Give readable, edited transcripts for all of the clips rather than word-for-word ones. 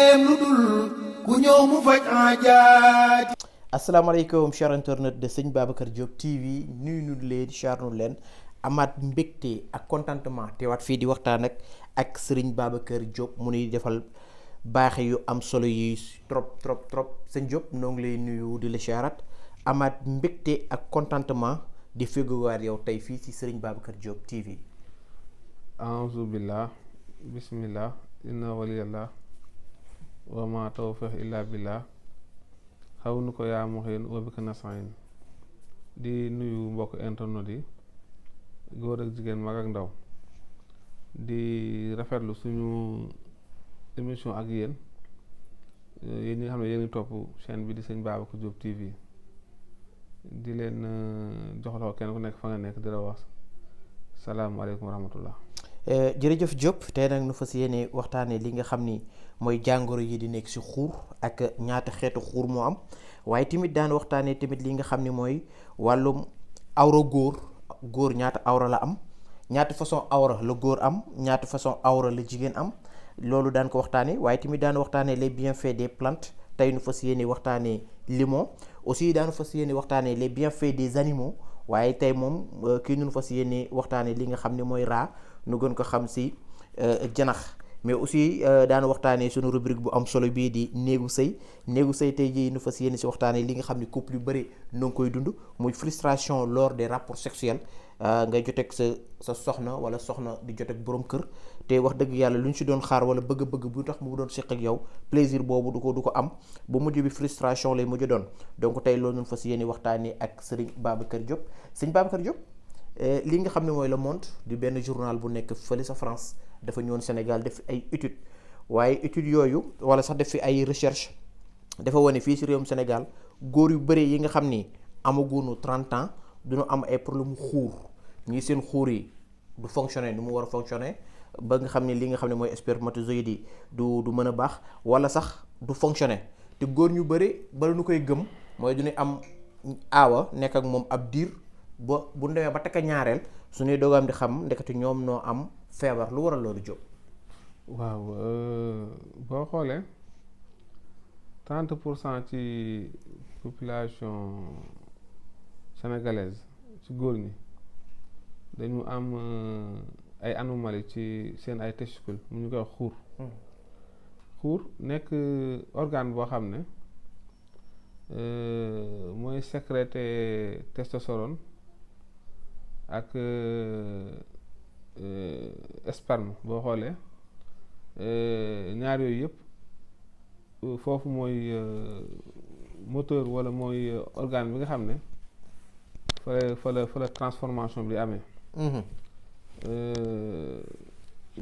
leen lu dul ku ñëw mu faj aajaati. asalaamaaleykum cher internet de sëñ Babacar Diop TV nuyu leen charnu leen amaat mbégte ak contentement teewaat fii di waxtaan ak sëriñ Babacar Diop mu nuy defal baaxe yu am solo yi trop sëñ Diop noo ngi lay nuyu di la chaarat amaat mbégte ak contentement di féguwaat yow tey fii ci sëriñ Babacar Diop TV. a'uuzu billah bismillah inna waliyallah wa ma tawfiq illa billah xaw nu ko yaa muxiin wa bika nastain. di nuyu mbokk internet yi góor ak jigéen mag ak ndaw di rafetlu suñu émission ak yéen ñi nga xam ne yéen ngi topp chaîne bi di sëñ Babacar Diop TV di leen joxaloo kenn ku nekk fa nga nekk di la wax salaamaaleykum wa rahmatullah. jërëjëf Diop tey nag nu fas yéene waxtaanee li nga xam ni mooy jàngoro yi di nekk ci xuur ak ñaata xeetu xuur moo am waaye tamit daan waxtaanee tamit li nga xam ni mooy wàllum awra góor ñaata awra la am ñaata façon awra la góor am ñaata façon awra la jigéen am loolu daan ko waxtaanee waaye tamit daan waxtaanee les bienfaits des plantes tey nu fas yéene waxtaanee limon aussi daanu fas yéene waxtaanee les bienfaits des animaux waaye tey moom kii nu fas yéene waxtaanee li nga xam ni mooy raa nu gën ko xam si janax mais aussi daanu waxtaanee sunu rubrique bu am solo bii di néegu sëy tey jii nu fas yéene si waxtaanee li nga xam ni couple yu bëri nu ngi koy dund muy frustration lors des rapports sexuels ngay joteeg sa soxna wala soxna di joteeg borom kër te wax dëgg yàlla lu ñu si doon xaar wala bëgg-bëgg bu tax mu doon seq ak yow plaisir boobu du ko am bu mujj bi frustration lay mujj doon donc tey loolu nu fas yéene waxtaanee ak Serigne Babacar Diop Serigne Babacar Diop. li nga xam ne mooy Le Monde di benn journal bu nekk fële sa France dafa ñëwoon Sénégal def ay études waaye études yooyu wala sax def fi ay recherche dafa wane fii si réewum Sénégal góor yu bëri yi nga xam ni amaguñu 30 ans duñu am ay problème xuur ñii seen xuur yi du fonctionner ni mu war a fonctionner ba nga xam ne li nga xam ne mooy spermatozoïde yi du mën a baax wala sax du fonctionner te góor ñu bëri bala ñu koy gëm mooy duñu am aawa nekk ak moom ab diir ba bu demee ba takk ñaareel suñuy doogam di xam ndekete ñoom noo am feebar lu waral loolu jóg. waaw boo xoolee 30% ci population sénégalaise ci góor ñi dañu am ay anomalie ci seen ay testicules mu ñu koy wax xuur. xuur nekk organe boo xam ne mooy sécréter testostérone ak sperme boo xoolee ñaar yooyu yëpp foofu mooy moteur wala mooy organe bi nga xam ne fa la transformation bi amee.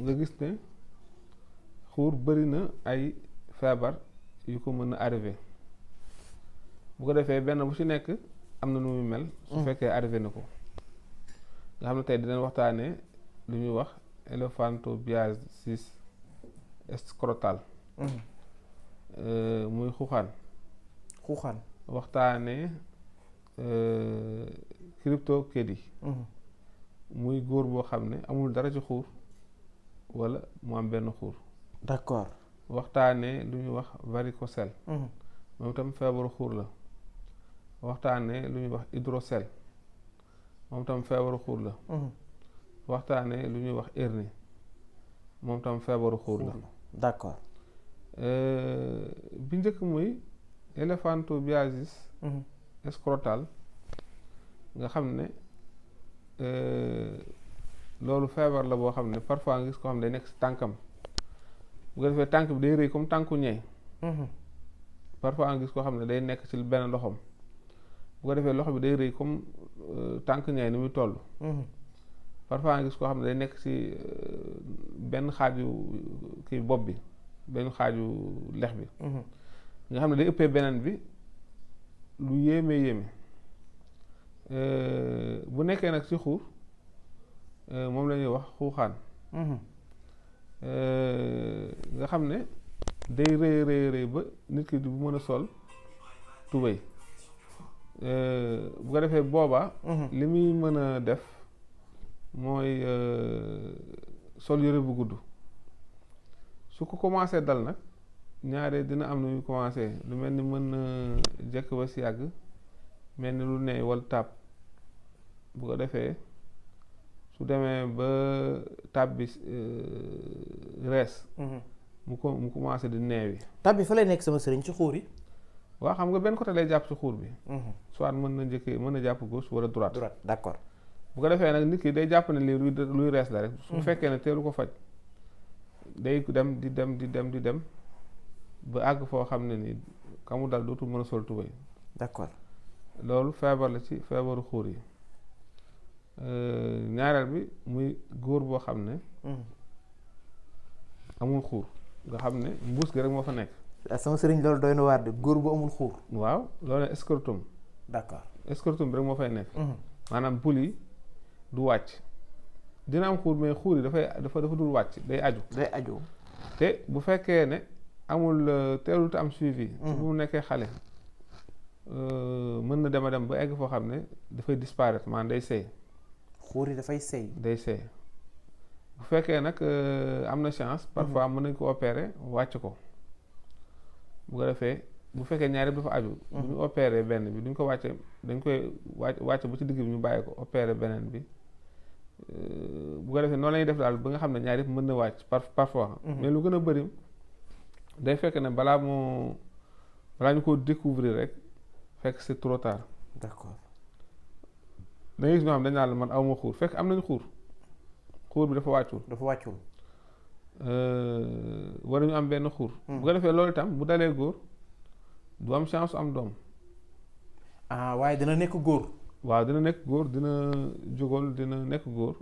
nga gis ne xuur bëri na ay feebar yu ko mën a arrivé bu ko defee benn bu ci nekk am na nu muy mel. su fekkee arrivé na ko. nga xam ne tey dinañ waxtaanee lu ñuy wax éléphantobiasis scrotale. muy xuuxaan. waxtaanee cryptokédie. muy góor boo xam ne amul dara ci xuur wala mu am benn xuur. d'accord. waxtaanee lu ñuy wax varicocèle. moom itam feebaru xuur la. waxtaanee lu ñuy wax hydrocèle. moom tam feebaru xuur la. waxtaanee lu ñuy wax hernie moom tam feebaru xuur la. d'accord. bi njëkk muy éléphantobiasis scrotale nga xam ne loolu feebar la boo xam ne parfois nga gis ko xam ne day nekk si tànkam bu ko defee tànk bi day rëy comme tànku ñey. parfois nga gis ko xam ne day nekk ci benn loxoom bu ko defee loxo bi day rëy comme tànk ñay ni muy toll. parfois nga gis koo xam ne day nekk ci benn xaaju kii bopp bi benn xaaju lex bi. nga xam ne day ëppee beneen bi lu yéeme bu nekkee nag ci xuur moom la ñuy wax xuuxaan. nga xam ne day rëy ba nit ki du mën a sol tubéy bu ko defee boobaa. li muy mën a def mooy sol yëre bu gudd su ko commencé dal nag ñaare dina am nu muy commencé lu mel ni mën na jekk ba si yàgg mel ni lu ne wala tàpp bu ko defee su demee ba tàpp bi rees mu commencé di neewi. tab bi fa lay nekk sama sëriñ ci xuur yi. waaw xam nga benn côté lay jàpp ci xuur bi. soit mën na jàpp gauche wala droite. droite d'accord. bu ko defee nag nit ki day jàpp ne lii luy rees la rek. su fekkee ne teelu ko faj day dem di dem ba àgg foo xam ne ni kamu dal dootul mën a sol tubéy. d'accord. loolu feebar la ci feebaru xuur yi. ñaareel bi muy góor boo xam ne. amul xuur nga xam ne mbuus gi rek moo fa nekk. sama sëriñ loolu doy na waar de góor bu amul xuur. waaw loolu ne scrotum. d'accord. scrotum bi rek moo fay nekk. maanaam bul yi du wàcc. dina am xuur mais xuur yi dafa dul wàcc day aju. day aju. te bu fekkee ne amul teelut am suivi. bu mu nekkee xale. mën na dem ba egg foo xam ne dafay disparaître maanaam day seey. xuur yi dafay seey. day seey bu fekkee nag am na chance. parfois mën nañ ko opérer wàcc ko. bu ko defee bu fekkee ñaari dafa aju. bu ñu opérer benn bi duñ ko wàcce dañ koy wàcc ba ci digg bi ñu bàyyi ko opérer beneen bi. bu ko defee noonu la ñuy def daal ba nga xam ne ñaari yëpp mën na wàcc parfois. mais lu gën a bëri day fekk ne balaa ñu ko découvrir rek fekk c'est trop tard. d'accord. da ngay gis ñoo xam dañ naan la man awma xuur fekk am nañu xuur bi dafa wàccul. war ñu am benn xuur. bu ko defee loolu itam bu dalee góor du am chance am doom. waaye dina nekk góor. waaw dina nekk góor dina jógal dina nekk góor.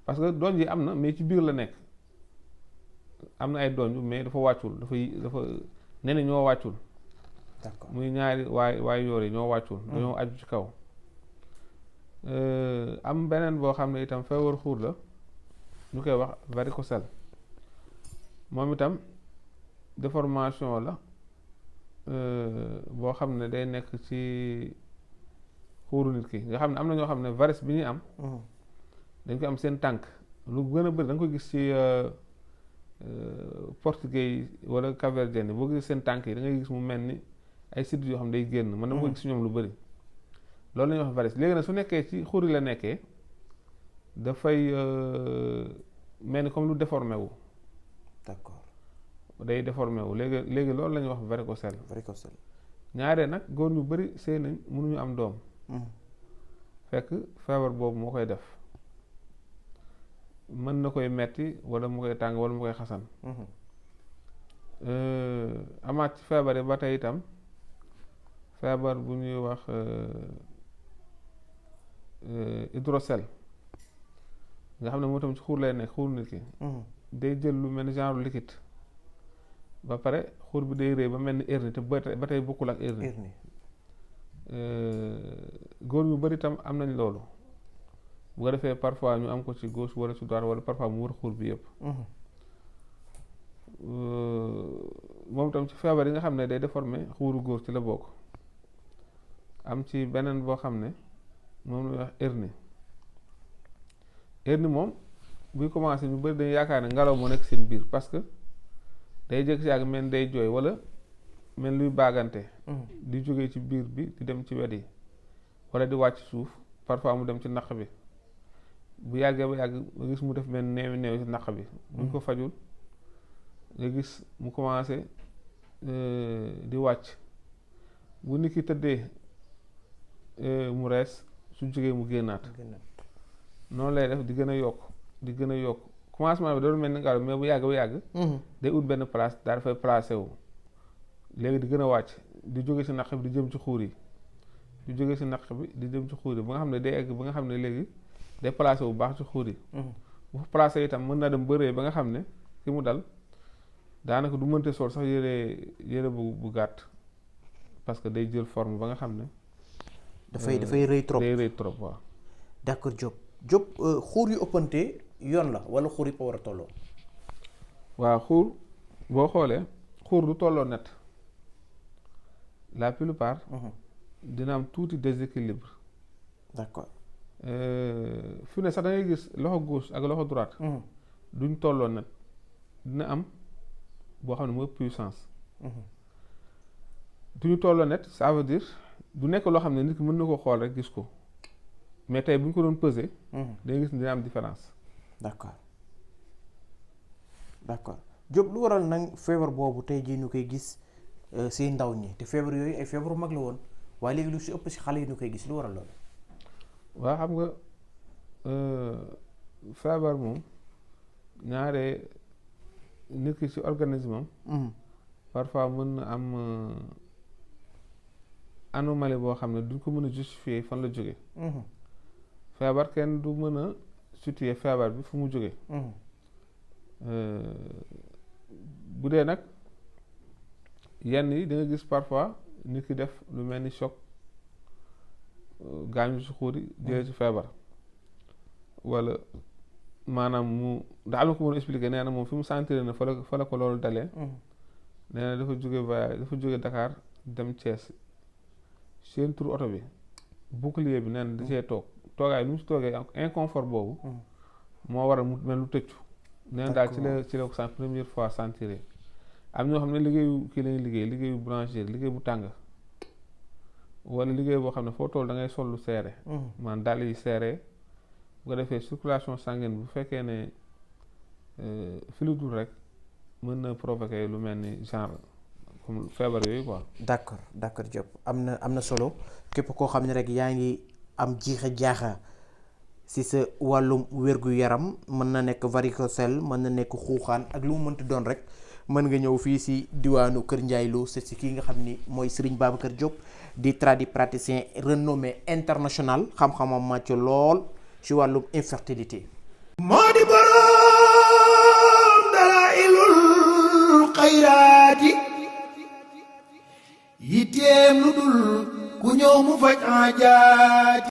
parce que doon yi am na mais ci biir la nekk. am na ay doon mais dafa wàccul dafa nee na ñoo wàccul. d'accord muy ñaari waay yoor yi ñoo wàccul. dañoo aju ci kaw. am beneen boo xam ne itam feebar xuur la ñu koy wax varicocèle moom itam déformation la boo xam ne day nekk ci xuuru nit ki nga xam ne am na ñoo xam ne varice bi ñuy am. dañ koy am seen tànk lu gën a bëri da nga koy gis ci portugais yi wala capverdien yi boo gisee seen tànk yi da ngay gis mu mel ni ay sidit yoo xam ne day génn. man dama koy gis ci ñoom lu bëri. loolu la ñuy wax varice léegi nag su nekkee ci xuur yi la nekkee dafay mel ni comme lu déformé wu. d'accord. day déformé wu léegi loolu la ñuy wax varicocèle. ñaaree nag góor ñu bëri sëy nañ mënuñu am doom. fekk feebar boobu moo koy def mën na koy metti wala mu koy tàng wala mu koy xasan. amaat ci feebar yi ba tey itam feebar bu ñuy wax hydrocèle nga xam ne moo tam ci xuur lay nekk xuur nit ki. day jël lu mel ni genre liquide ba pare xuur bi day rëy ba mel ni hernie te ba tey bokkul ak hernie. góor ñu bari itam am nañ loolu bu ko defee parfois ñu am ko ci gauche wala ci droite wala parfois mu wër xuur bi yëpp. moom itam ci feebar yi nga xam ne day déformer xuuru góor ci la bokk. am ci beneen boo xam ne moom la ñuy wax hernie moom buy commencé ñu bëri dañu yaakaar ne ngelaw moo nekk seen biir parce que day jékki si yàgg mel day jooy wala mel luy baagante. di jógee ci biir bi di dem ci wet yi wala di wàcc suuf parfois mu dem ci naq bi bu yàggee ba yàgg nga gis mu def mel néewi néew ci naq bi. buñ ko fajul nga gis mu commencé di wàcc bu nit ki tëddee mu rees su jógee mu génnaat. noonu lay def di gën a yokk commencement bi doon mel ni nga mais bu yàgg ba yàgg. day ut benn place daal dafay placé wu. léegi di gën a wàcc di jóge ci naq bi di jëm ci xuur yi di jóge ci naq bi di jëm ci xuur yi ba nga xam ne day egg ba nga xam ne léegi day placé wu baax ci xuur yi. bu fa placé itam mën naa dem bëree ba nga xam ne ki mu dal daanaka du mënte sol sax yére bu gàtt parce que day jël forme ba nga xam ne. dafay rëy trop day rëy trop waaw. d'accord Diop xuur yu ëppante yoon la wala xuur yi ko war a tolloo. waaw xuur boo xoolee xuur du tolloo net la plupart. dina am tuuti déséquilibre. d'accord. fi ne sax da ngay gis loxo gauche ak loxo droite. duñ tolloo net dina am boo xam ne mooy puissance. du ñu tolloo net, ça veut dire du nekk loo xam ne nit ki mën na ko xool rek gis ko mais tey bu ñu ko doon peser. day gis ne dina am différence. d'accord d'accord Diop, lu waral nag feebar boobu tey jii ñu koy gis si ndaw ñi te feebar yooyu ay feebaru mag la woon waaye léegi lu si ëpp si xale yi ñu koy gis lu waral loolu. waaw xam nga feebar moom ñaare nit ki ci organisme am. parfois mën na am anomalie boo xam ne duñ ko mën a justifier fan la jóge feebar kenn du mën a situer feebar bi fu mu jóge bu dee nag yenn yi da nga gis parfois nit ki def lu mel ni choc gaañu ci xuur yi jëlee ci feebar wala maanaam mu daa am na ko mën a expliquer nee na moom fi mu sentir na fa la ko loolu dalee nee na dafa jóge voyage dafa jóge Dakar dem Thiès seen tur oto bi bouclier bi nee na da cee toog toogaay nu mu si toogee inconfort boobu moo waral mu mel lu tëccu nee na daal ci la ko sant première fois sentir am ñoo xam ne liggéeyu kii lañuy liggéeyu boulangerie liggéey bu tàng wala liggéey boo xam ne foo toll da ngay sol lu serré man dàll yi serré bu ko defee circulation sanguine bu fekkee ne fluide rek mën na provoquer lu mel ni genre comme feebar yooyu quoi. d'accord Diop am na solo képp koo xam ne rek yaa ngi am jiixa jaaxa si sa wàllum wér-gu-yaram mën na nekk varicocèle mën na nekk xuuxaan ak lu mu mënti doon rek mën nga ñëw fii si diwaanu Kër Ndiaye Lo c'est si kii nga xam ni mooy Serigne Babacar Diop di tradipraticien renommé international xam-xamam màcc lool ci wàllum infertilité. moo di boroom dalaa'ilul xayraati yitteem lu dul ku ñëw mu faj aajaati